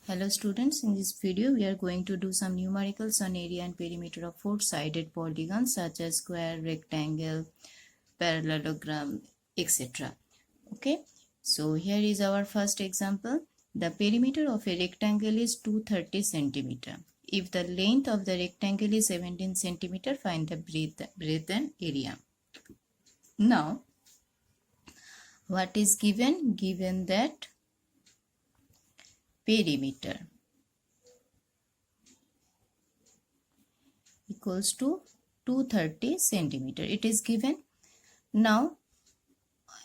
Hello students, in this video we are going to do some numericals on area and perimeter of four-sided polygons such as square, rectangle, parallelogram, etc. Okay, so here is our first example. The perimeter of a rectangle is 230 centimeter. If the length of the rectangle is 17 centimeter, find the breadth and area. Now, what is given? Given that perimeter equals to 230 centimeter. It is given. Now,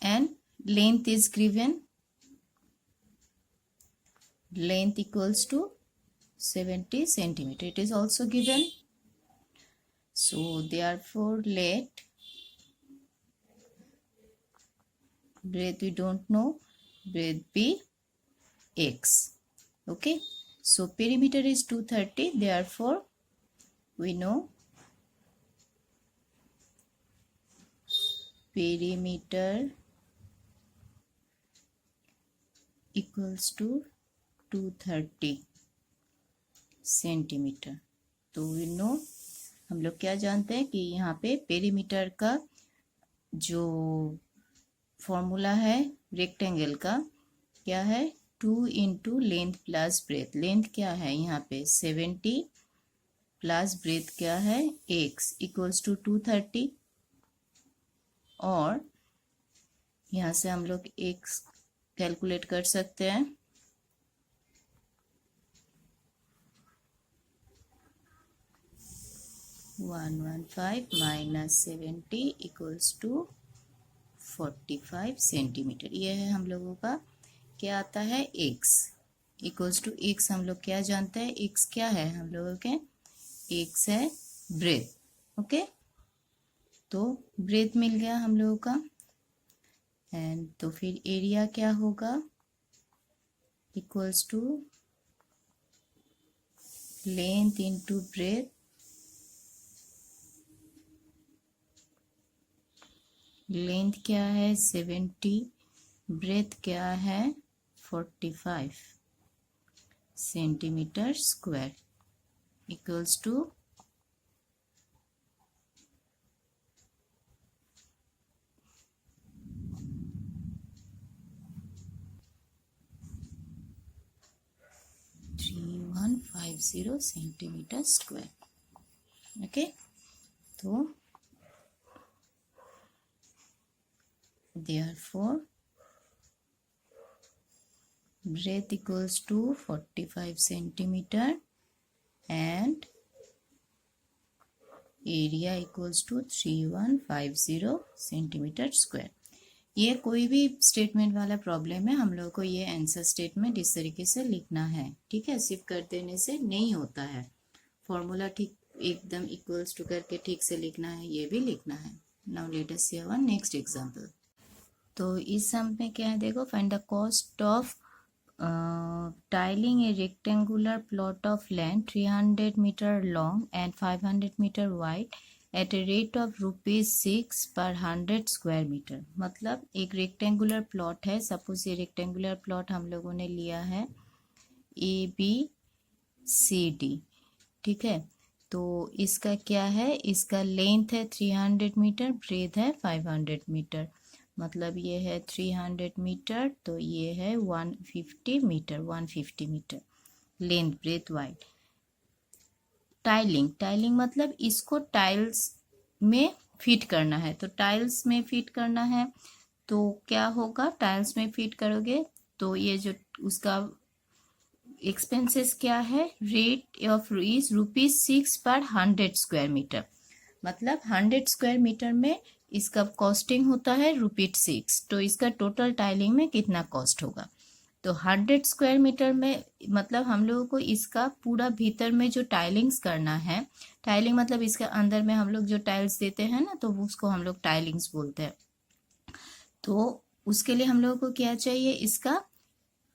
and length is given. Length equals to 70 centimeter. It is also given. So, therefore, let breadth we don't know. Breadth be x. Okay. So, perimeter is 230. Therefore, we know perimeter equals to 230 centimetre. तो we know हम लोग क्या जानते हैं कि यहाँ पे perimeter का जो फॉर्मूला है रेक्टेंगल का क्या है 2 into length plus breadth. Length क्या है यहाँ पे 70 प्लस ब्रेथ क्या है x इक्वल्स टू 230 और यहाँ से हम लोग x कैलकुलेट कर सकते हैं. 115 माइनस 70 इक्वल्स टू 45 सेंटीमीटर. ये है हम लोगों का क्या आता है x इक्वल्स टू x. हम लोग क्या जानते हैं x क्या है हम लोगों के x है ब्रेथ. ओके, तो ब्रेथ मिल गया हम लोगों का. एंड तो फिर एरिया क्या होगा equals to length into breadth. Length क्या है 70, ब्रेथ क्या है 45 centimetre square equals to 3150 centimetre square. Okay, तो therefore breadth equals to 45 centimeter and area equals to 3150 centimetre square. ये कोई भी स्टेटमेंट वाला प्रॉब्लम है हम लोगों को ये आंसर स्टेटमेंट इस तरीके से लिखना है. ठीक है, सिर्फ कर देने से नहीं होता है. फॉर्मूला ठीक एकदम इक्वल्स टू करके ठीक से लिखना है, ये भी लिखना है. Now let us see our next example. तो इस सम में क्या है देखो, find the cost of tiling a rectangular plot of land 300 metre long and 500 metre wide at a rate of ₹6 per 100 square metre. मतलब एक रेक्टेंगुलर प्लॉट है. Suppose ये रेक्टेंगुलर प्लॉट हम लोगों ने लिया है ABCD. ठीक है, तो इसका क्या है, इसका लेंथ है 300 मीटर, ब्रेथ है 500 मीटर. मतलब ये है 300 मीटर तो ये है 150 metre. 150 metre length breadth wide. Tiling मतलब इसको टाइल्स में फिट करना है. तो टाइल्स में फिट करना है तो क्या होगा, टाइल्स में फिट करोगे तो ये जो उसका एक्सपेंसेस क्या है, rate of is ₹6 per 100 square metre. मतलब 100 स्क्वायर मीटर में इसका कॉस्टिंग होता है ₹6. तो इसका टोटल टाइलिंग में कितना कॉस्ट होगा, तो 100 स्क्वायर मीटर में मतलब हम लोगों को इसका पूरा भीतर में जो टाइलिंग्स करना है. टाइलिंग मतलब इसके अंदर में हम लोग जो टाइल्स देते हैं ना, तो उसको हम लोग टाइलिंग्स बोलते हैं. तो उसके लिए हम लोगों को क्या चाहिए, इसका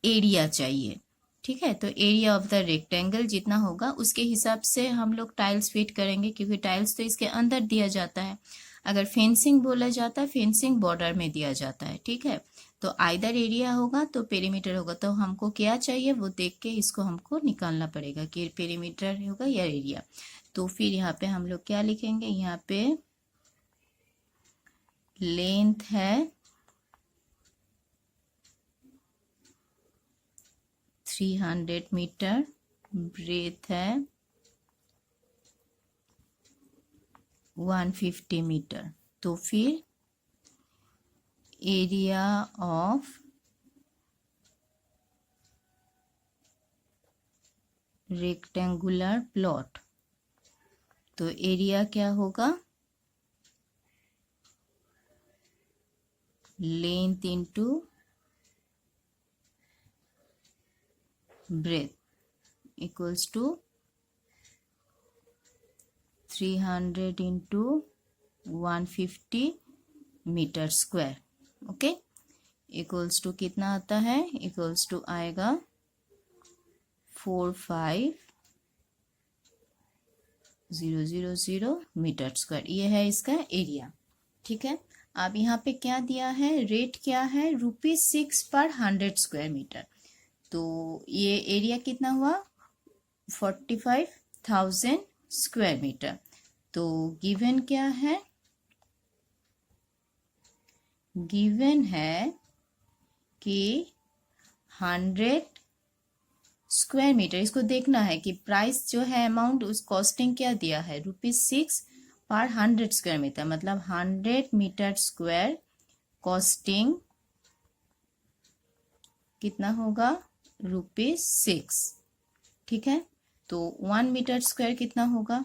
एरिया चाहिए. ठीक है, तो एरिया ऑफ द रेक्टेंगल जितना होगा उसके हिसाब से हम लोग टाइल्स फिट करेंगे, क्योंकि टाइल्स तो इसके अंदर दिया जाता है. अगर फेंसिंग बोला जाता है, फेंसिंग बॉर्डर में दिया जाता है. ठीक है, तो आइदर एरिया होगा तो पेरीमीटर होगा, तो हमको क्या चाहिए वो देख के इसको हमको निकालना पड़ेगा कि पेरीमीटर होगा या एरिया। तो फिर यहाँ पे हम लोग क्या लिखेंगे, यहाँ पे लेंथ है 300 मीटर, ब्रेथ है 150 मीटर। तो फिर एरिया ऑफ रेक्टेंगुलर प्लॉट, तो एरिया क्या होगा, length into breadth equals to 300 into 150 metre square. Okay, equals to कितना आता है, इक्वल्स टू आएगा 45000 मीटर स्क्वायर। ये है इसका एरिया। ठीक है, अब यहाँ पे क्या दिया है, रेट क्या है, ₹6 पर 100 स्क्वायर मीटर। तो ये एरिया कितना हुआ, 45,000 स्क्वायर मीटर। तो गिवन क्या है, गिवन है कि 100 स्क्वायर मीटर, इसको देखना है कि प्राइस जो है, अमाउंट, उस कॉस्टिंग क्या दिया है, ₹6 पर 100 स्क्वायर मीटर, मतलब 100 मीटर स्क्वायर कॉस्टिंग कितना होगा, ₹6। ठीक है, तो 1 मीटर स्क्वायर कितना होगा,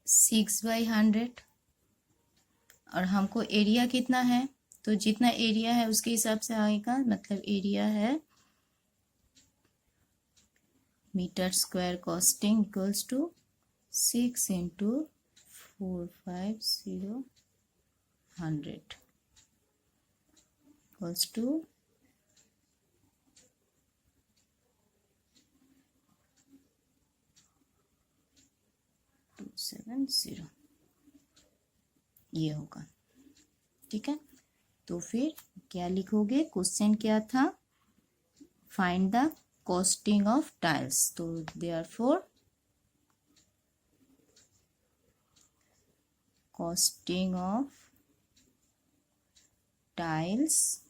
6/100। और हमको एरिया कितना है, तो जितना एरिया है उसके हिसाब से आएगा, मतलब एरिया है metre square costing equals to 6 into 450 100 equals to 270, ये होगा। ठीक है, तो फिर क्या लिखोगे, क्वेश्चन क्या था, find the costing of tiles. तो therefore costing of tiles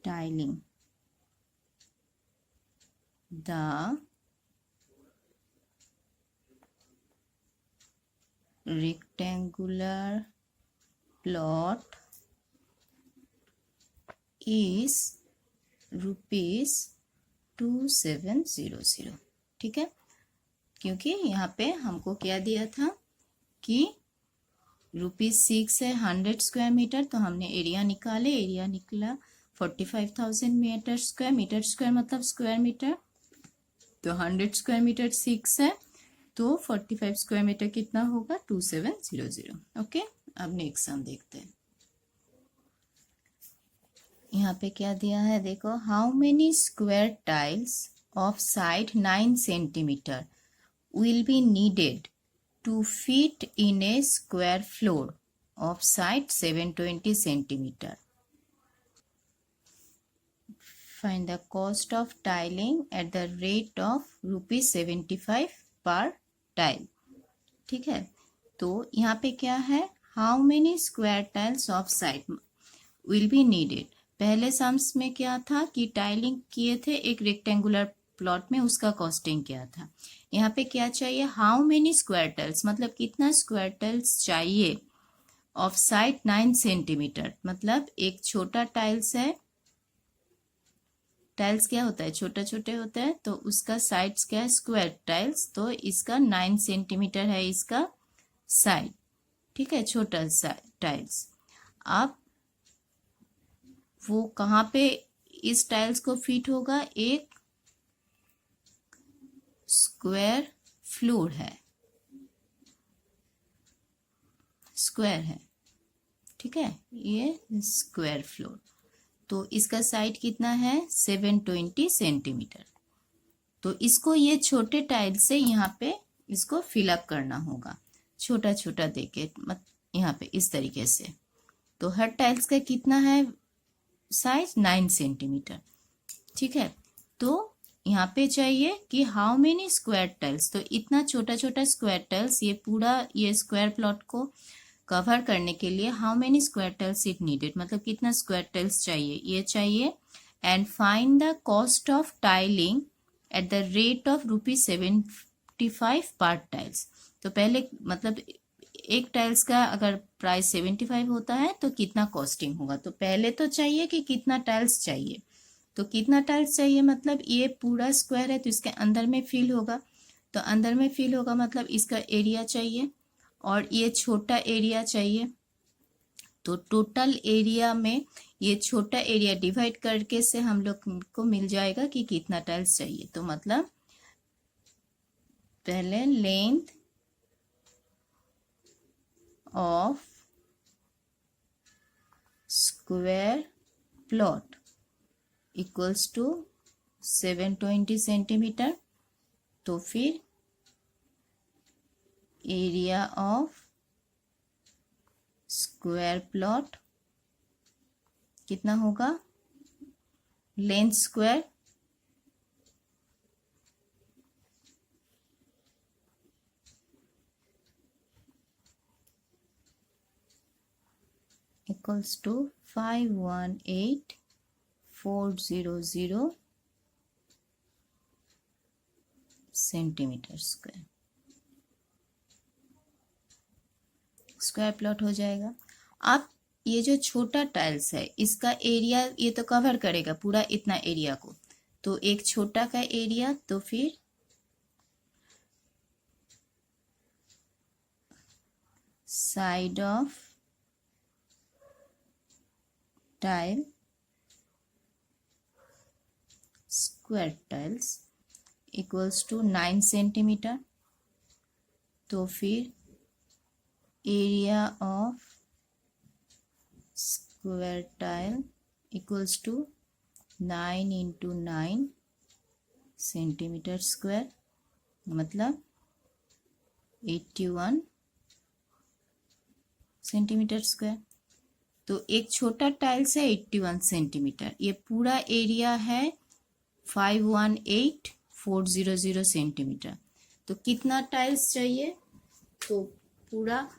tiling the rectangular plot is ₹2700। ठीक है, क्योंकि यहाँ पे हमको क्या दिया था कि ₹6 है 100 स्क्वायर मीटर, तो हमने एरिया निकाले, एरिया निकला 45,000 मीटर स्क्वायर, मीटर स्क्वायर मतलब स्क्वायर मीटर, तो 100 स्क्वायर मीटर 6 है, तो 45 स्क्वायर मीटर कितना होगा, 2700। ओके, अब नेक्स्ट हम देखते हैं। यहाँ पे क्या दिया है, देखो, how many square tiles of side 9 centimetre will be needed to fit in a square floor of side 720 centimetre. Find the cost of tiling at the rate of ₹75 per tile. ठीक है, तो यहाँ पे क्या है, how many square tiles of side will be needed. पहले sums में क्या था कि टाइलिंग किए थे एक रेक्टेंगुलर प्लॉट में, उसका कॉस्टिंग क्या था। यहाँ पे क्या चाहिए, हाउ मेनी स्क्वायर टाइल्स, मतलब कितना स्क्वायर टाइल्स चाहिए, ऑफ साइड 9 सेंटीमीटर, मतलब एक छोटा टाइल्स है, टाइल्स क्या होता है, छोटा छोटे होता है, तो उसका साइड्स क्या है, स्क्वायर टाइल्स, तो इसका 9 सेंटीमीटर है इसका साइड। ठीक है, छोटा टाइल्स। अब वो कहाँ पे इस टाइल्स को फिट होगा, एक स्क्वायर फ्लोर है, स्क्वायर है। ठीक है, ये स्क्वायर फ्लोर, तो इसका साइड कितना है, 720 सेंटीमीटर। तो इसको ये छोटे टाइल से यहाँ पे इसको फिलअप करना होगा। छोटा छोटा देके यहाँ पे इस तरीके से। तो हर टाइल्स का कितना है साइज 9 सेंटीमीटर। ठीक है, तो यहाँ पे चाहिए कि हाउ मेनी स्क्वायर टाइल्स, तो इतना छोटा छोटा स्क्वायर टाइल्स ये पूरा ये स्क्वायर प्लॉट को कवर करने के लिए how many square tiles it needed, मतलब कितना स्क्वायर टाइल्स चाहिए, ये चाहिए। And find the cost of tiling at the rate of ₹75 पर टाइल्स। तो पहले मतलब एक टाइल्स का अगर प्राइस 75 होता है तो कितना कॉस्टिंग होगा, तो पहले तो चाहिए कि कितना टाइल्स चाहिए। तो कितना टाइल्स चाहिए मतलब ये पूरा स्क्वायर है तो इसके अंदर में फिल होगा, तो अंदर में फिल होगा मतलब इसका एरिया चाहिए और ये छोटा एरिया चाहिए। तो टोटल एरिया में ये छोटा एरिया डिवाइड करके से हम लोग को मिल जाएगा कि कितना टाइल्स चाहिए। तो मतलब पहले length of square plot equals to 720 centimetre. तो फिर एरिया ऑफ स्क्वायर प्लॉट कितना होगा, length square equals to 518,400 centimetre square. Square plot हो जाएगा। अब ये जो छोटा टाइल्स है इसका एरिया ये तो कवर करेगा पूरा इतना एरिया को, तो एक छोटा का एरिया, तो फिर side of tile square tiles equals to 9 centimetre. तो फिर area of square tile equals to 9 into 9 centimetre square, मतलब 81 सेंटीमीटर स्क्वायर। तो एक छोटा टाइल्स है 81 सेंटीमीटर, ये पूरा एरिया है 518,400 सेंटीमीटर। तो कितना टाइल्स चाहिए, तो पूरा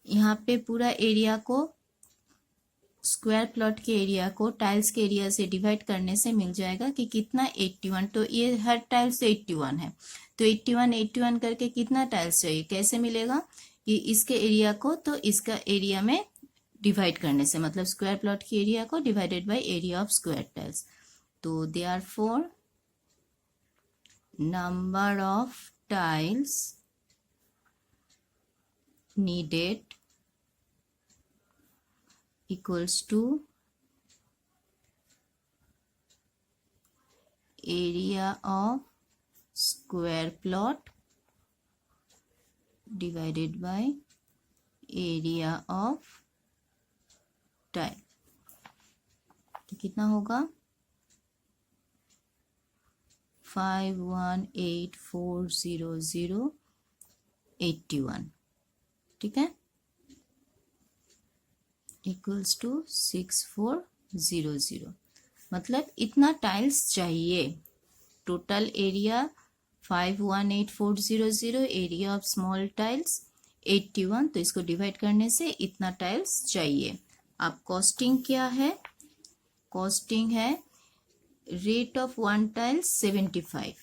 यहाँ पे पूरा एरिया को स्क्वायर प्लॉट के एरिया को टाइल्स के एरिया से डिवाइड करने से मिल जाएगा कि कितना 81। तो ये हर टाइल्स 81 है, तो 81 करके कितना टाइल्स चाहिए, कैसे मिलेगा, ये इसके एरिया को तो इसका एरिया में डिवाइड करने से, मतलब स्क्वायर प्लॉट के एरिया को divided by area of square tiles. तो therefore number of tiles needed equals to area of square plot divided by area of tile। तो कितना होगा 518,400 ठीक है, इक्वल्स टू 6400, मतलब इतना टाइल्स चाहिए। Total area 518,400, area of small tiles 81, तो इसको डिवाइड करने से इतना टाइल्स चाहिए। अब कॉस्टिंग क्या है, कॉस्टिंग है rate of one tiles 75,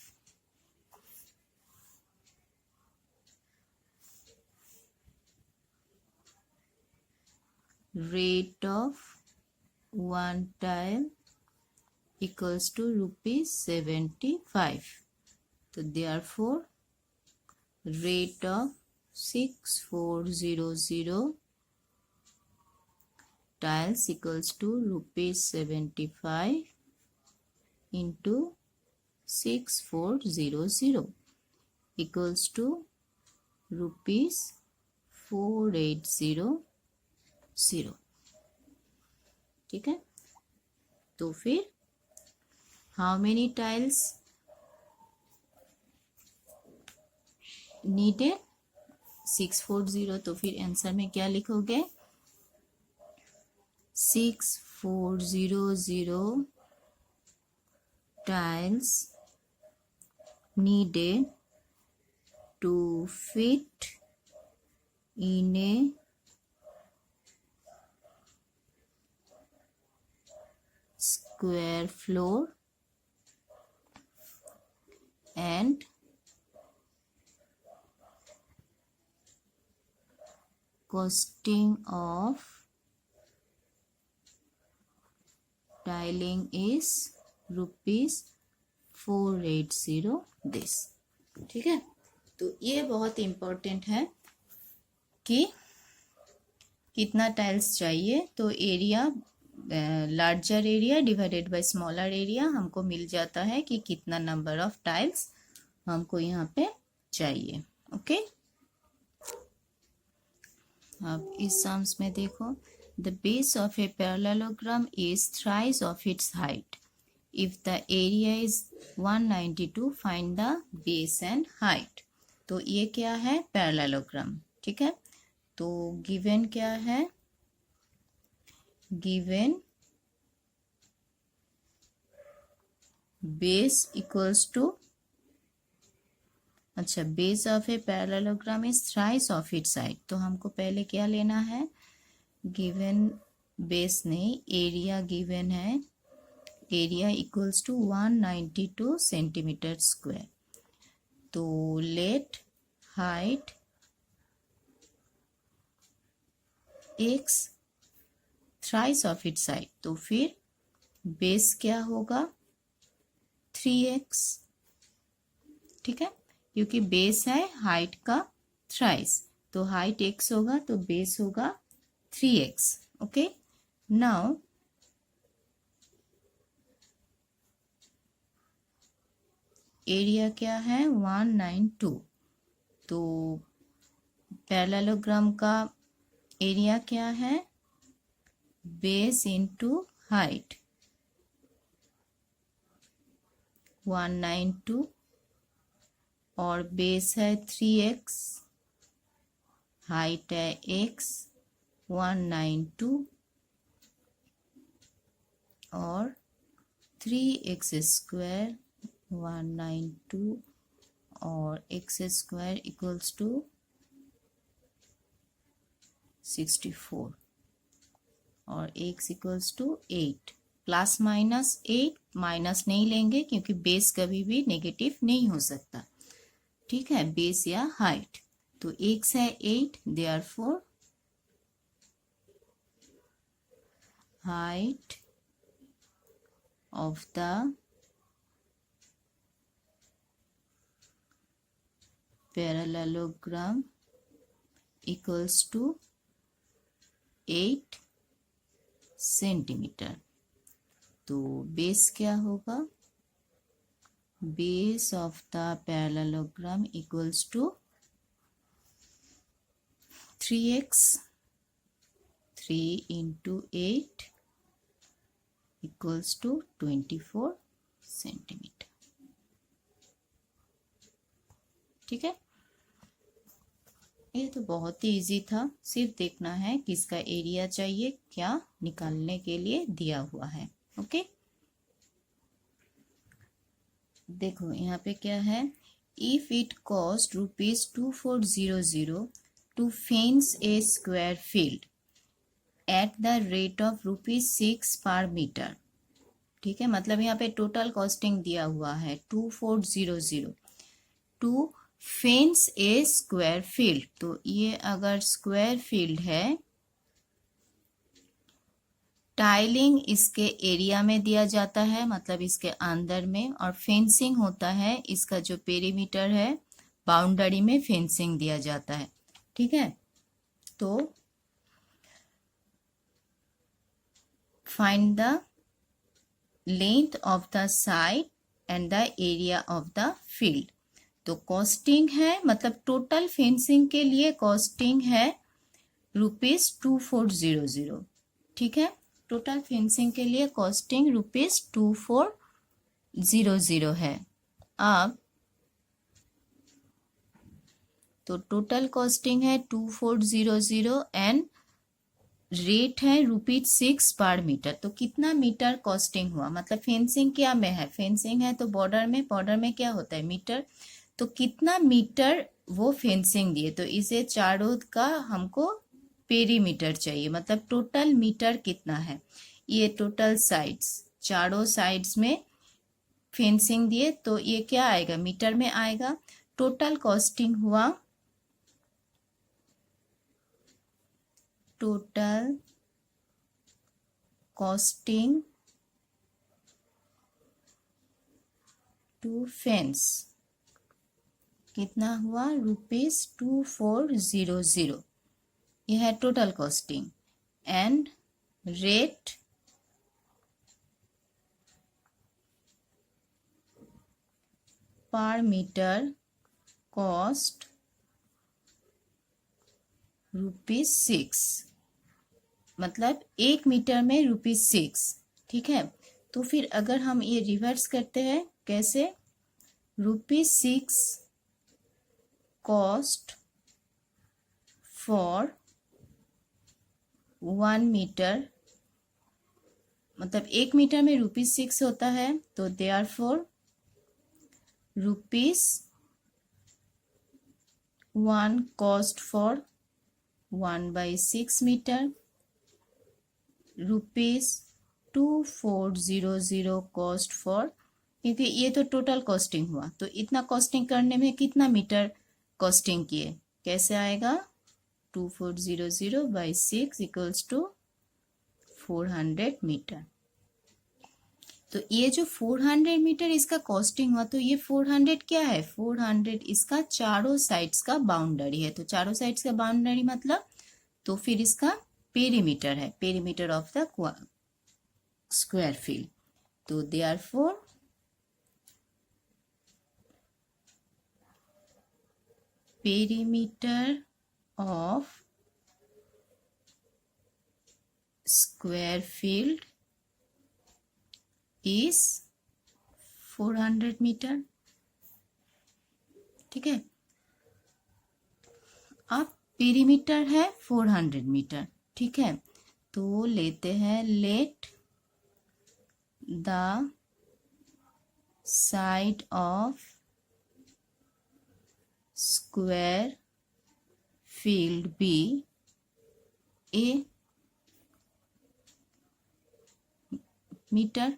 rate of one tile equals to ₹75। तो therefore rate of 6400 tiles equals to ₹75 into 6400 equals to ₹4800। ठीक है, तो फिर हाउ मेनी टाइल्स needed 640, तो फिर आंसर में क्या लिखोगे? 6400 tiles needed to fit in a square floor and costing of tiling is ₹480 this। ठीक है, तो ये बहुत इम्पोर्टेंट है कि कितना टाइल्स चाहिए। तो area, larger area divided by smaller area, हमको मिल जाता है कि कितना नंबर ऑफ टाइल्स हमको यहाँ पे चाहिए। ओके, अब इस सम्स में देखो, the base of a parallelogram is thrice of its height. If the area is 192, find the base and height. तो ये क्या है? पैरेललोग्राम। ठीक है, तो गिवन क्या है? गिवन बेस इक्वल्स टू, अच्छा, base of a parallelogram is thrice of its height. तो हमको पहले क्या लेना है? गिवन बेस नहीं, एरिया गिवन है। Area equals to 192 centimetre square. तो let height x thrice of its height, तो फिर बेस क्या होगा? 3x। ठीक है, क्योंकि बेस है हाइट का थ्राइस, तो हाइट x होगा तो बेस होगा 3x। ओके, नाउ एरिया क्या है? 192। तो पैरेललोग्राम का एरिया क्या है? बेस इंटू हाइट, 192 और बेस है 3x, हाइट है x 192 और 3x स्क्वायर 192 और x स्क्वायर इक्वल्स टू 64 और x equals to 8। Plus minus 8, minus नहीं लेंगे क्योंकि बेस कभी भी नेगेटिव नहीं हो सकता। ठीक है, बेस या हाइट। तो x है 8, therefore height of the parallelogram equals to 8 centimetre. तो बेस क्या होगा? Base of the parallelogram equals to 3x, 3 into 8 equals to 24 centimetre. ठीक है, ये तो बहुत ही इजी था। सिर्फ देखना है किसका एरिया चाहिए, क्या निकालने के लिए दिया हुआ है। ओके, देखो यहाँ पे क्या है? If it cost ₹2400 to fence a square field at the rate of ₹6 per metre. ठीक है, मतलब यहाँ पे टोटल कॉस्टिंग दिया हुआ है 2400 to fence a square field. तो ये अगर स्क्वायर फील्ड है, टाइलिंग इसके एरिया में दिया जाता है, मतलब इसके अंदर में, और फेंसिंग होता है इसका जो पेरीमीटर है, बाउंड्री में फेंसिंग दिया जाता है। ठीक है, तो find the length of the side and the area of the field. तो कॉस्टिंग है, मतलब टोटल फेंसिंग के लिए कॉस्टिंग है ₹2400। ठीक है, टोटल फेंसिंग के लिए कॉस्टिंग ₹2400 है। अब तो टोटल कॉस्टिंग है 2400 एंड रेट है ₹6 पर मीटर। तो कितना मीटर कॉस्टिंग हुआ, मतलब फेंसिंग क्या में है, फेंसिंग है तो बॉर्डर में, बॉर्डर में क्या होता है मीटर, तो कितना मीटर वो फेंसिंग दिए, तो इसे चारों का हमको पेरीमीटर चाहिए, मतलब टोटल मीटर कितना है। ये टोटल साइड्स, चारों साइड्स में फेंसिंग दिए तो ये क्या आएगा, मीटर में आएगा। टोटल कॉस्टिंग हुआ, टोटल कॉस्टिंग टू फेंस कितना हुआ, ₹2400। यह है टोटल कॉस्टिंग एंड रेट पर मीटर कॉस्ट ₹6, मतलब 1 मीटर में ₹6। ठीक है, तो फिर अगर हम ये रिवर्स करते हैं कैसे, ₹6 कॉस्ट फॉर 1 मीटर, मतलब 1 मीटर में ₹6 होता है, तो therefore ₹1 cost for 1/6 metre, ₹2400 cost for, क्योंकि ये तो टोटल कॉस्टिंग हुआ, तो इतना कॉस्टिंग करने में कितना मीटर कॉस्टिंग किए, कैसे आएगा, 2400/6 इक्वल्स टू 400 मीटर। तो ये जो 400 मीटर इसका कॉस्टिंग हुआ, तो ये 400 क्या है, 400 इसका चारों साइड्स का बाउंड्री है, तो चारों साइड्स का बाउंड्री मतलब, तो फिर इसका पेरीमीटर है, perimeter of the square field. तो therefore perimeter of square field is 400 metre. ठीक है, अब पेरीमीटर है 400 मीटर। ठीक है, तो लेते हैं, let the side of square field be a metre,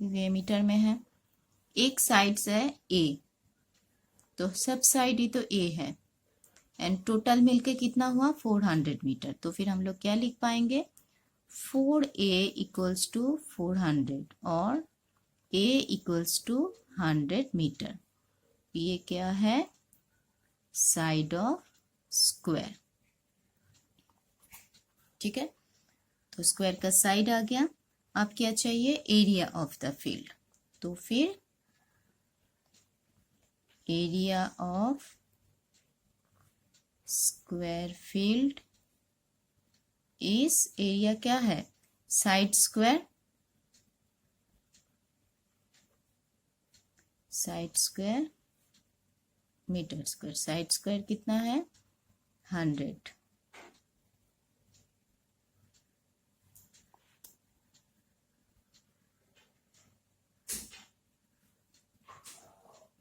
ये मीटर में है, एक साइड है ए, तो सब साइड ही तो ए है, एंड टोटल मिलके कितना हुआ 400 मीटर। तो फिर हम लोग क्या लिख पाएंगे, 4a इक्वल्स टू 400 और a इक्वल्स टू 100 मीटर। ये क्या है, साइड ऑफ स्क्वायर। ठीक है, तो स्क्वायर का साइड आ गया। अब क्या चाहिए, एरिया ऑफ द फील्ड, तो फिर area of square field is, area क्या है, side square, side square metre square, side square कितना है 100,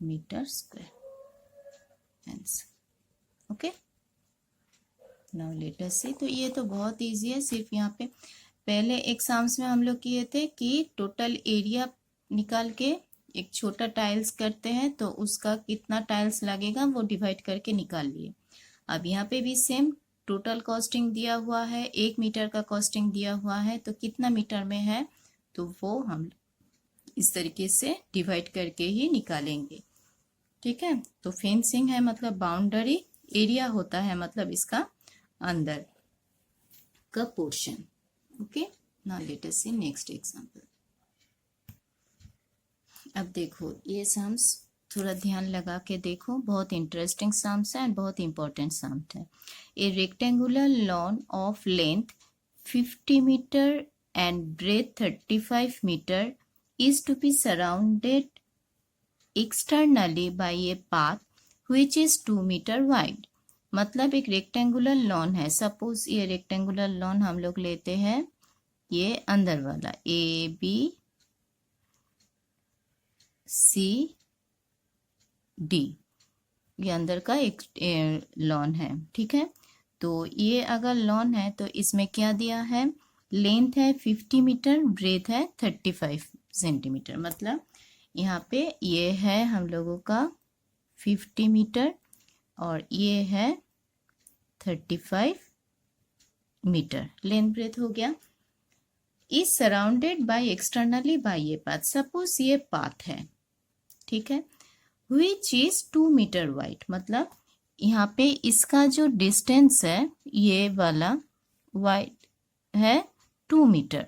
metre square answer. Okay, now let us see. तो ये तो बहुत इजी है, सिर्फ यहाँ पे पहले एग्जाम्स में हम लोग किए थे कि टोटल एरिया निकाल के एक छोटा टाइल्स करते हैं, तो उसका कितना टाइल्स लगेगा वो डिवाइड करके निकाल लिए। अब यहाँ पे भी सेम टोटल कॉस्टिंग दिया हुआ है, 1 मीटर का कॉस्टिंग दिया हुआ है, तो कितना मीटर में है, तो वो हम इस तरीके से डिवाइड करके ही निकालेंगे। ठीक है, तो फेंसिंग है मतलब बाउंड्री, एरिया होता है मतलब इसका अंदर का portion. Okay, now let us see next example. अब देखो ये सम्स थोड़ा ध्यान लगा के देखो, बहुत इंटरेस्टिंग सम्स है एंड बहुत इंपॉर्टेंट सम्स है। A rectangular lawn of length 50 metre and breadth 35 metre is to be surrounded externally by a path which is 2 metre wide. मतलब एक रेक्टेंगुलर लॉन है, सपोज ये रेक्टेंगुलर लॉन हम लोग लेते हैं, ये अंदर वाला ABCD, ये अंदर का एक लॉन है, ठीक है। तो ये अगर लॉन है तो इसमें क्या दिया है, लेंथ है 50 मीटर, ब्रेथ है 35 सेंटीमीटर। मतलब यहाँ पे ये है हम लोगों का 50 मीटर और ये है 35 मीटर, लेंथ ब्रेथ हो गया। Is surrounded by externally by a path, suppose ये पाथ है, ठीक है, which is 2 मीटर वाइड। मतलब यहाँ पे इसका जो डिस्टेंस है ये वाला वाइड है 2 मीटर,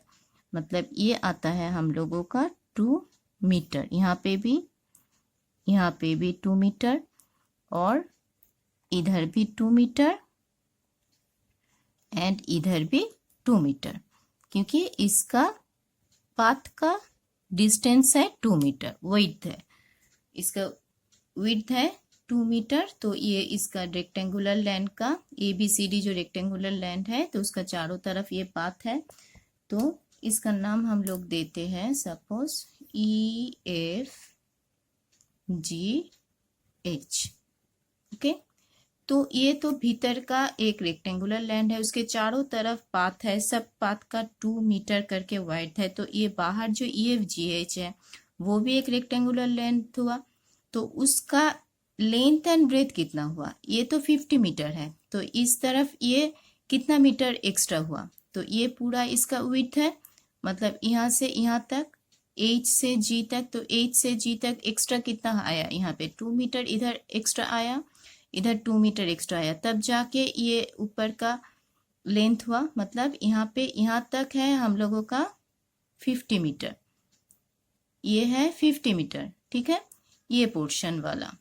मतलब ये आता है हम लोगों का 2 मीटर। यहाँ पे भी 2 मीटर और इधर भी 2 मीटर एंड इधर भी 2 मीटर, क्योंकि इसका पाथ का डिस्टेंस है 2 मीटर, विड्थ है, इसका विड्थ है 2 मीटर। तो ये इसका रेक्टेंगुलर लैंड का ABCD जो रेक्टेंगुलर लैंड है तो उसका चारों तरफ ये पाथ है, तो इसका नाम हम लोग देते हैं सपोज EFGH, ओके। तो ये तो भीतर का एक रेक्टेंगुलर लैंड है, उसके चारों तरफ पाथ है, सब पाथ का 2 मीटर करके वाइड है। तो ये बाहर जो EFGH है वो भी एक रेक्टेंगुलर लेंथ हुआ, तो उसका लेंथ एंड ब्रेथ कितना हुआ, ये तो 50 मीटर है, तो इस तरफ ये कितना मीटर एक्स्ट्रा हुआ, तो ये पूरा इसका विड्थ है। मतलब यहाँ से यहाँ तक H से G तक, तो H से G तक एक्स्ट्रा कितना आया, यहाँ पे 2 मीटर इधर एक्स्ट्रा आया, इधर 2 मीटर एक्स्ट्रा आया, तब जाके ये ऊपर का लेंथ हुआ। मतलब यहाँ पे यहाँ तक है हम लोगों का 50 मीटर, ये है 50 मीटर, ठीक है, ये पोर्शन वाला।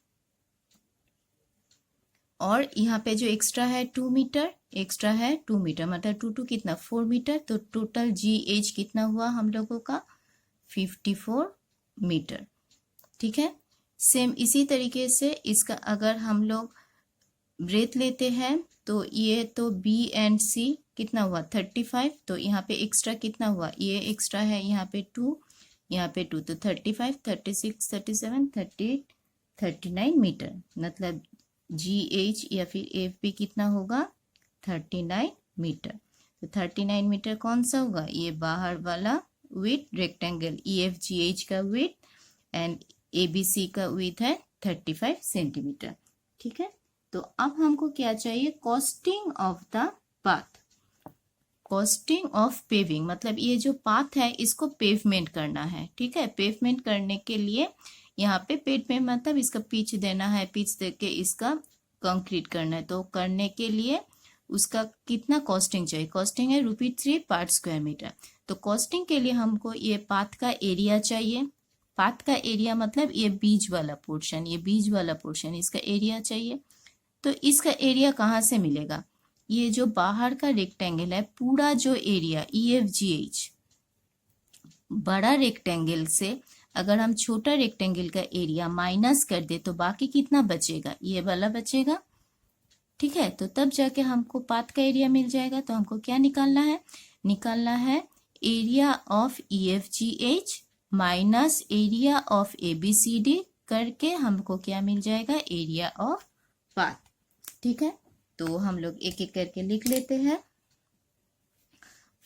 और यहाँ पे जो एक्स्ट्रा है 2 मीटर, एक्स्ट्रा है 2 मीटर, मतलब 2 कितना 4 मीटर, तो टोटल GH कितना हुआ हम लोगों का 54 मीटर, ठीक है। सेम इसी तरीके से इसका अगर हम लोग ब्रेथ लेते हैं तो ये तो B एंड C कितना हुआ 35, तो यहाँ पे एक्स्ट्रा कितना हुआ, ये एक्स्ट्रा है यहाँ पे 2, यहाँ पे 2, तो 35, 36, 37, 38, 39 मीटर। मतलब GH या फिर AFP कितना होगा 39 मीटर। तो 39 मीटर कौन सा होगा, ये बाहर वाला विड्थ रेक्टेंगल EFGH का विड्थ एंड ABC का विड्थ है 35 सेंटीमीटर, ठीक है। तो अब हमको क्या चाहिए, costing of the path, costing of paving. मतलब ये जो पाथ है इसको पेवमेंट करना है, ठीक है। पेवमेंट करने के लिए यहाँ पे पेवमेंट मतलब इसका पिच देना है, पिच देके इसका कंक्रीट करना है। तो करने के लिए उसका कितना कॉस्टिंग चाहिए, कॉस्टिंग है ₹3 पर स्क्वायर मीटर। तो कॉस्टिंग के लिए हमको ये पाथ का एरिया चाहिए, पाथ का एरिया मतलब ये बीच वाला पोर्शन, ये बीच वाला पोर्शन इसका एरिया चाहिए। तो इसका एरिया कहाँ से मिलेगा, ये जो बाहर का रेक्टेंगल है पूरा जो एरिया EFGH, बड़ा रेक्टेंगल से अगर हम छोटा रेक्टेंगल का एरिया माइनस कर दे तो बाकी कितना बचेगा, ये वाला बचेगा, ठीक है। तो तब जाके हमको पाथ का एरिया मिल जाएगा। तो हमको क्या निकालना है, निकालना है area of EFGH minus area of ABCD करके हमको क्या मिल जाएगा, एरिया ऑफ पाथ, ठीक है। तो हम लोग एक एक करके लिख लेते हैं।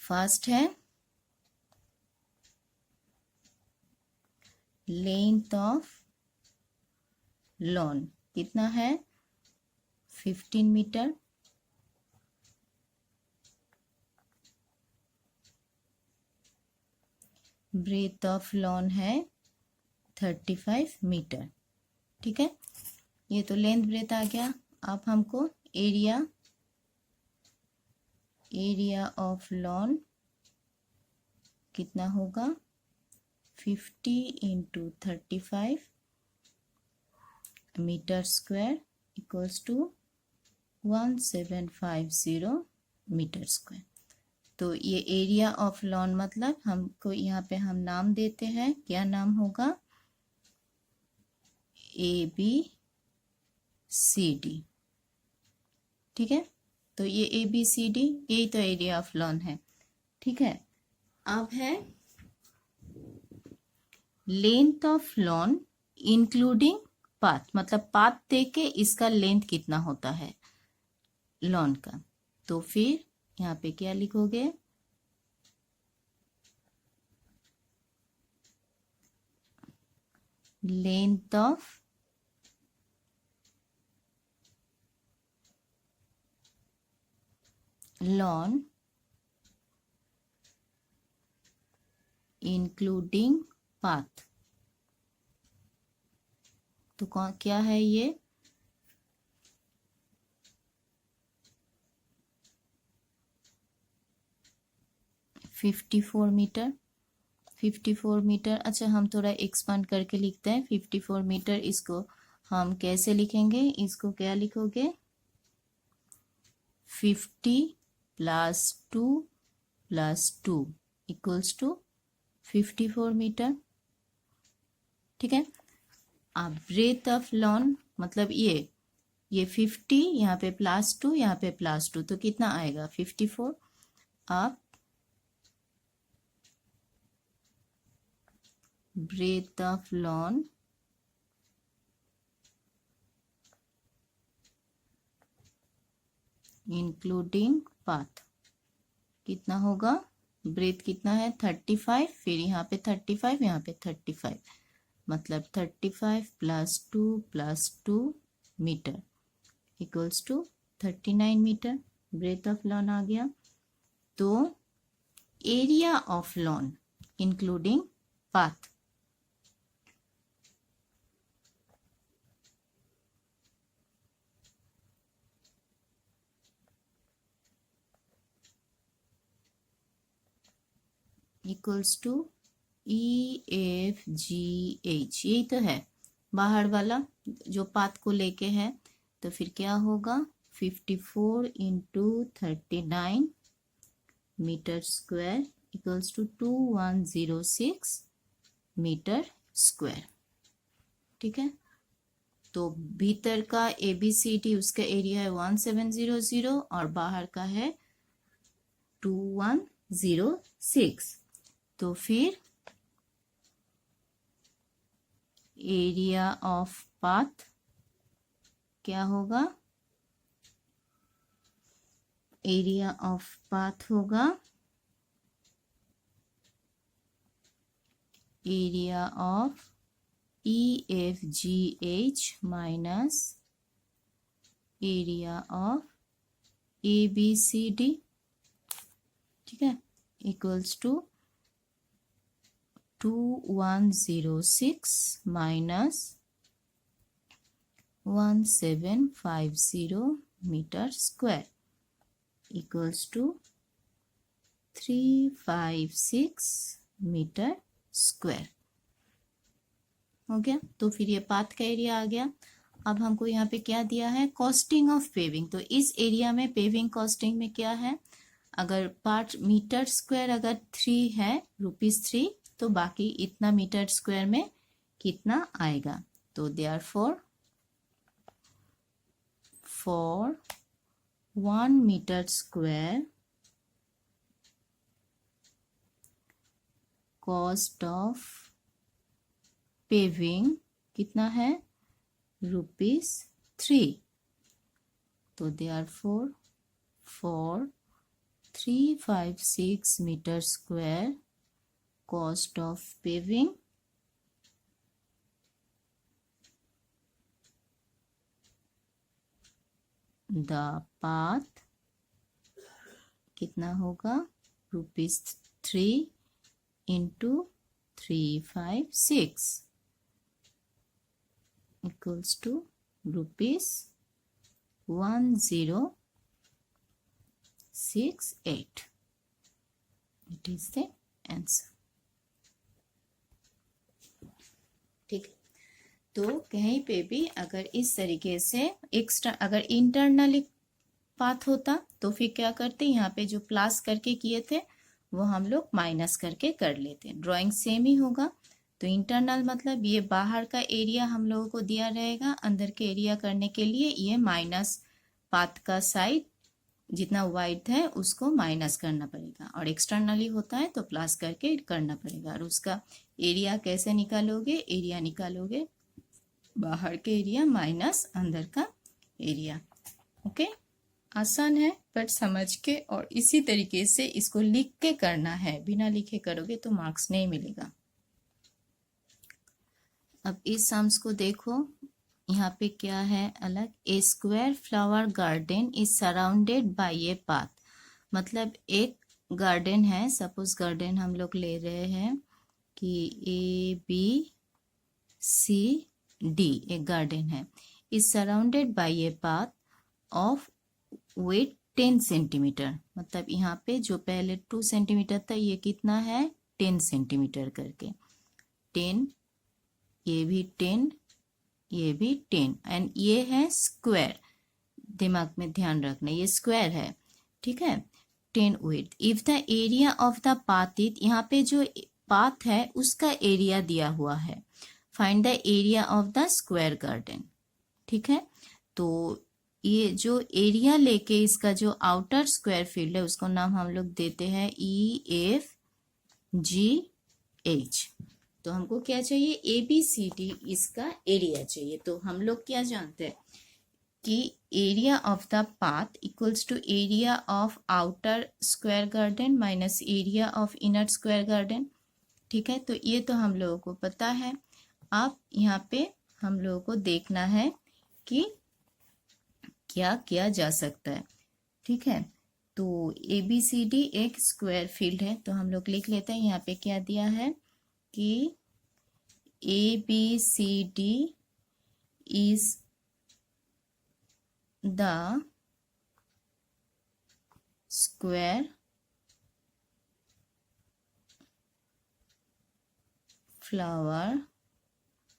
फर्स्ट है लेंथ ऑफ लॉन कितना है 15 मीटर, ब्रेथ ऑफ लॉन है 35 मीटर, ठीक है। ये तो लेंथ ब्रेथ आ गया। अब हमको एरिया ऑफ लॉन कितना होगा 50 इंटू 35 metre square equals to 1750 metre square. तो ये एरिया ऑफ लॉन मतलब हमको यहाँ पे हम नाम देते हैं, क्या नाम होगा, ABCD, ठीक है। तो ये ABCD, यही तो एरिया ऑफ लॉन है, ठीक है। अब है length of lawn including path, मतलब पाथ देके इसका लेंथ कितना होता है लॉन का। तो फिर यहाँ पे क्या लिखोगे, length of lawn including path. तो क्या है ये, फिफ्टी फोर मीटर। अच्छा, हम थोड़ा एक्सपांड करके लिखते हैं 54 मीटर। इसको हम कैसे लिखेंगे, इसको क्या लिखोगे, 50 + 2 + 2 इक्वल्स टू 54 मीटर, ठीक है। अब ब्रेथ ऑफ लॉन, मतलब ये 50, यहाँ पे +2, यहाँ पे +2, तो कितना आएगा 54। अब breadth of lawn including path कितना होगा, ब्रेथ कितना है 35, फिर यहाँ पे 35, यहाँ पे 35, मतलब 35 + 2 + 2 metre equals to 39 metre breadth of lawn आ गया। तो area of lawn including path, equals to EFGH, यही तो है बाहर वाला जो पाथ को लेके है। तो फिर क्या होगा, 54 × 39 metre square equals to 2106 metre square, ठीक है। तो भीतर का ABCD उसका एरिया है 1700 और बाहर का है 2106। तो फिर एरिया ऑफ पाथ क्या होगा, एरिया ऑफ पाथ होगा area of EFGH minus area of ABCD, ठीक है, इक्वल्स टू 2106 माइनस 1750 metre square equals to 356 metre square हो गया। तो फिर ये पाथ का एरिया आ गया। अब हमको यहाँ पे क्या दिया है, कॉस्टिंग ऑफ पेविंग। तो इस एरिया में पेविंग कॉस्टिंग में क्या है, अगर पर मीटर स्क्वायर अगर 3 है ₹3, तो बाकी इतना मीटर स्क्वायर में कितना आएगा। तो therefore for 1 metre square cost of paving कितना है, ₹3। तो therefore for 356 metre square cost of paving the path कितना होगा, ₹3 × 356 equals to ₹1068. It is the answer, ठीक है। तो कहीं पे भी अगर इस तरीके से एक्स्ट्रा अगर इंटरनली पाथ होता तो फिर क्या करते, यहाँ पे जो प्लस करके किए थे वो हम लोग माइनस करके कर लेते, ड्राइंग सेम ही होगा। तो इंटरनल मतलब ये बाहर का एरिया हम लोगों को दिया रहेगा, अंदर के एरिया करने के लिए ये माइनस पाथ का साइड जितना वाइड है उसको माइनस करना पड़ेगा, और एक्सटर्नली होता है तो प्लस करके करना पड़ेगा। और उसका एरिया कैसे निकालोगे, एरिया निकालोगे बाहर के एरिया माइनस अंदर का एरिया। ओके, आसान है बट समझ के और इसी तरीके से इसको लिख के करना है, बिना लिखे करोगे तो मार्क्स नहीं मिलेगा। अब इस सम्स को देखो, यहाँ पे क्या है अलग, a square flower garden is surrounded by a path. मतलब एक गार्डन है, सपोज गार्डन हम लोग ले रहे हैं कि ABCD एक गार्डन है, is surrounded by a path of width 10 centimetre. मतलब यहाँ पे जो पहले 2 सेंटीमीटर था ये कितना है 10 सेंटीमीटर करके, 10, ये भी 10, ये भी 10, एंड ये है स्क्वायर, दिमाग में ध्यान रखना ये स्क्वायर है, ठीक है। 10 width, if the area of the path is, यहाँ पे जो पाथ है उसका एरिया दिया हुआ है, find the area of the square garden, ठीक है। तो ये जो एरिया लेके इसका जो आउटर स्क्वायर फील्ड है उसको नाम हम लोग देते हैं EFGH। तो हमको क्या चाहिए, ABCD इसका एरिया चाहिए। तो हम लोग क्या जानते हैं कि area of the path equals to area of outer square garden minus area of inner square garden, ठीक है। तो ये तो हम लोगों को पता है। अब यहाँ पे हम लोगों को देखना है कि क्या किया जा सकता है, ठीक है। तो ABCD एक स्क्वायर फील्ड है, तो हम लोग लिख लेते हैं। यहाँ पे क्या दिया है कि ABCD is the square flower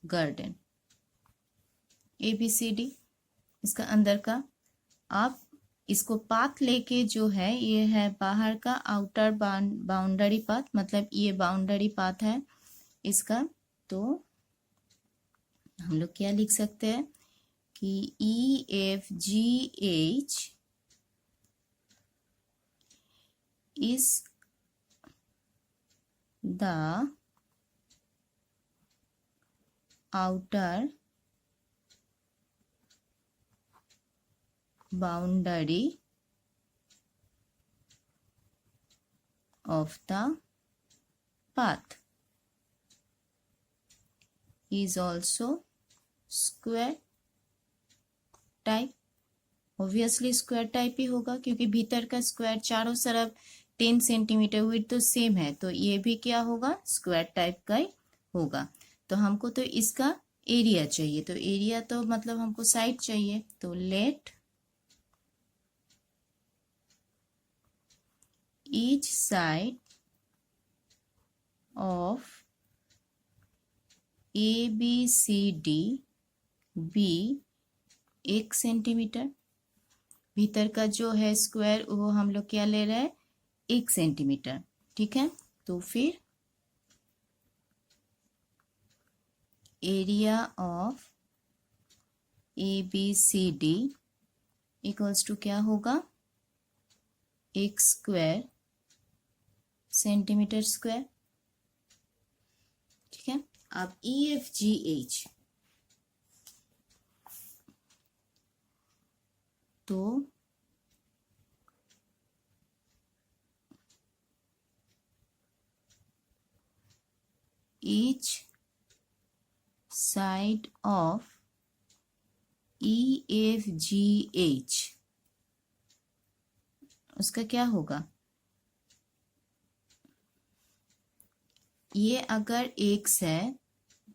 garden। ABCD इसका अंदर का, आप इसको पाथ लेके जो है ये है बाहर का आउटर बाउंड्री पाथ, मतलब ये बाउंड्री पाथ है इसका। तो हम लोग क्या लिख सकते हैं कि EFGH is the outer boundary of the path, is also square type. Obviously square type ही होगा क्योंकि भीतर का स्क्वायर चारों तरफ 10 सेंटीमीटर विड्थ तो सेम है, तो ये भी क्या होगा स्क्वायर टाइप का ही होगा। तो हमको तो इसका एरिया चाहिए, तो एरिया तो मतलब हमको साइड चाहिए, तो let each side of ABCD be 1 centimetre. भीतर का जो है स्क्वायर वो हम लोग क्या ले रहे हैं 1 सेंटीमीटर, ठीक है। तो फिर area of ABCD equals to क्या होगा 1 स्क्वायर सेंटीमीटर स्क्वायर, ठीक है। अब EFGH, तो each side of EFGH उसका क्या होगा, ये अगर एक्स है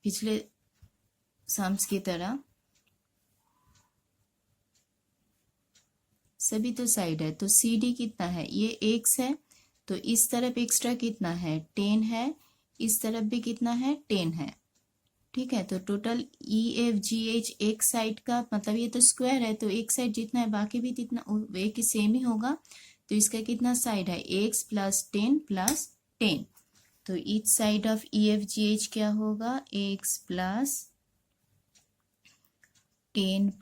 पिछले सम्स की तरह सभी तो साइड है, तो CD कितना है ये एक्स है, तो इस तरफ एक्स्ट्रा कितना है 10 है, इस तरफ भी कितना है 10 है, ठीक है। तो टोटल EFGH एक साइड का मतलब ये तो स्क्वायर है, तो एक साइड जितना है बाकी भी जितना एक ही सेम ही होगा, तो इसका कितना साइड है x + 10 + 10, तो ईच साइड ऑफ EFGH क्या होगा, x प्लस 10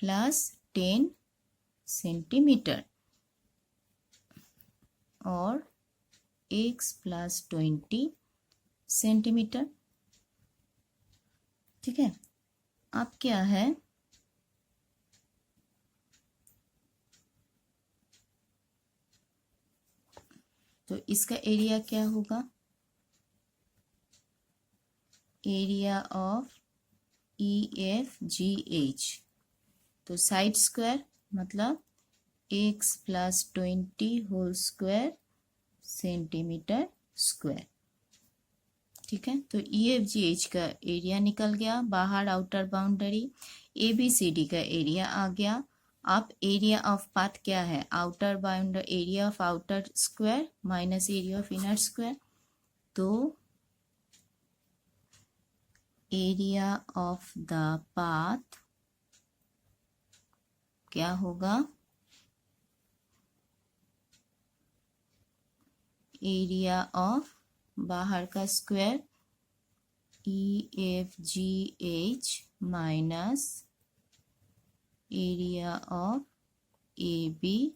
सेंटीमीटर और x प्लस 20 सेंटीमीटर। ठीक है, अब क्या है, तो इसका एरिया क्या होगा, एरिया ऑफ EFGH, तो साइड स्क्वायर मतलब x plus 20 whole square centimetre square. ठीक है, तो EFGH का एरिया निकल गया बाहर, आउटर बाउंड्री। ABCD का एरिया आ गया। अब एरिया ऑफ पाथ क्या है, outer boundary, area of outer square minus area of inner square. तो एरिया ऑफ द पाथ क्या होगा, एरिया ऑफ बाहर का square EFGH minus area of ABCD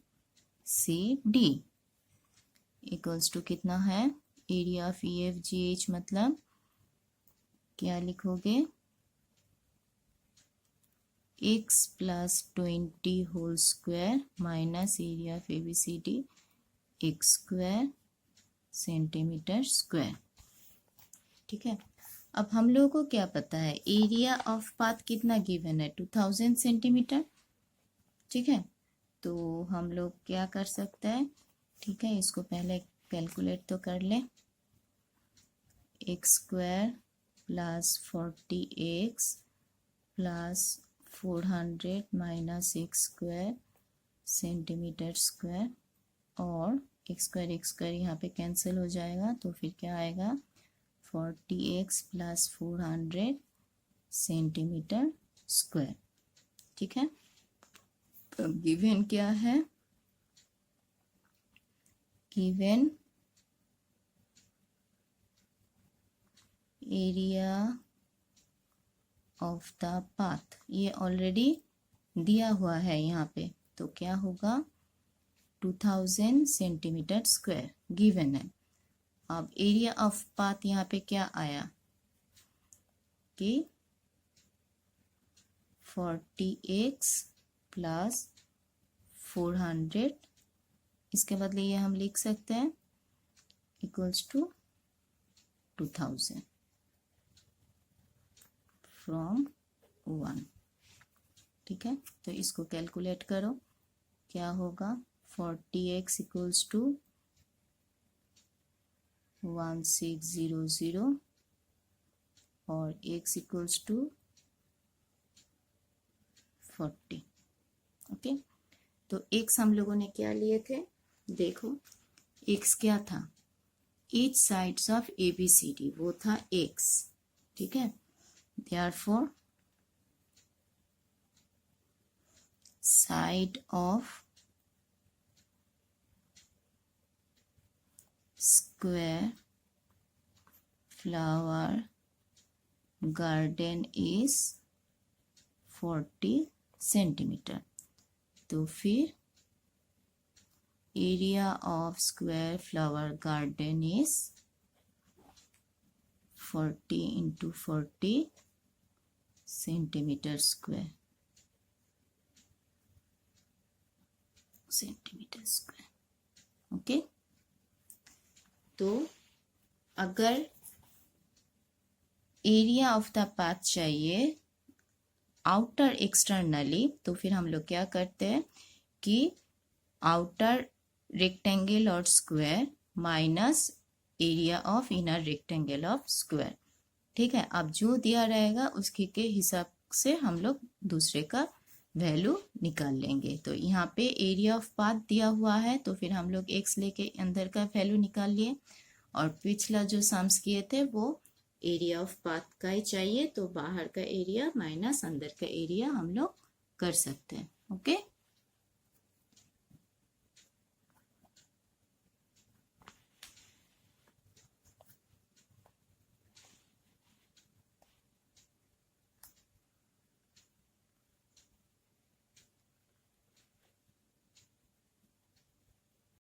equals to कितना है, एरिया ऑफ EFGH मतलब क्या लिखोगे, x plus 20 whole square minus area of ABCD x square centimetre square. ठीक है, अब हम लोगों को क्या पता है, एरिया ऑफ पाथ कितना गिवन है, 2000 सेंटीमीटर। ठीक है, तो हम लोग क्या कर सकते हैं, ठीक है, इसको पहले कैलकुलेट तो कर ले, x square plus 40x plus 400 minus x square centimetre square, और x स्क्वायर यहाँ पे कैंसिल हो जाएगा, तो फिर क्या आएगा, 40x प्लस 400 सेंटीमीटर स्क्वायर। ठीक है, अब गिवन क्या है, given area of the path, ये ऑलरेडी दिया हुआ है यहाँ पे, तो क्या होगा, 2000 सेंटीमीटर स्क्वायर गिवन है। अब एरिया ऑफ पाथ यहाँ पे क्या आया कि 40x प्लस 400, इसके बदले ये हम लिख सकते हैं इक्वल्स टू 2000 फ्रॉम 1। ठीक है, तो इसको कैलकुलेट करो, क्या होगा, 40x इक्वल्स टू 1600 और x इक्वल्स टू 40। ओके, तो x हम लोगों ने क्या लिए थे, देखो x क्या था, ईच साइड्स ऑफ ABCD वो था x। ठीक है, therefore side of square flower garden is 40 centimetre. तो फिर area of square flower garden is 40 into 40 centimetre square, centimetre square. Okay, तो अगर एरिया ऑफ द पाथ चाहिए आउटर एक्सटर्नली, तो फिर हम लोग क्या करते हैं कि आउटर रेक्टेंगल और square minus area of inner rectangle of square. ठीक है, अब जो दिया रहेगा उसके के हिसाब से हम लोग दूसरे का वैल्यू निकाल लेंगे। तो यहाँ पे एरिया ऑफ पाथ दिया हुआ है, तो फिर हम लोग x लेके अंदर का वैल्यू निकाल लिए, और पिछला जो सम्स किए थे वो एरिया ऑफ पाथ का ही चाहिए, तो बाहर का एरिया माइनस अंदर का एरिया हम लोग कर सकते हैं। ओके।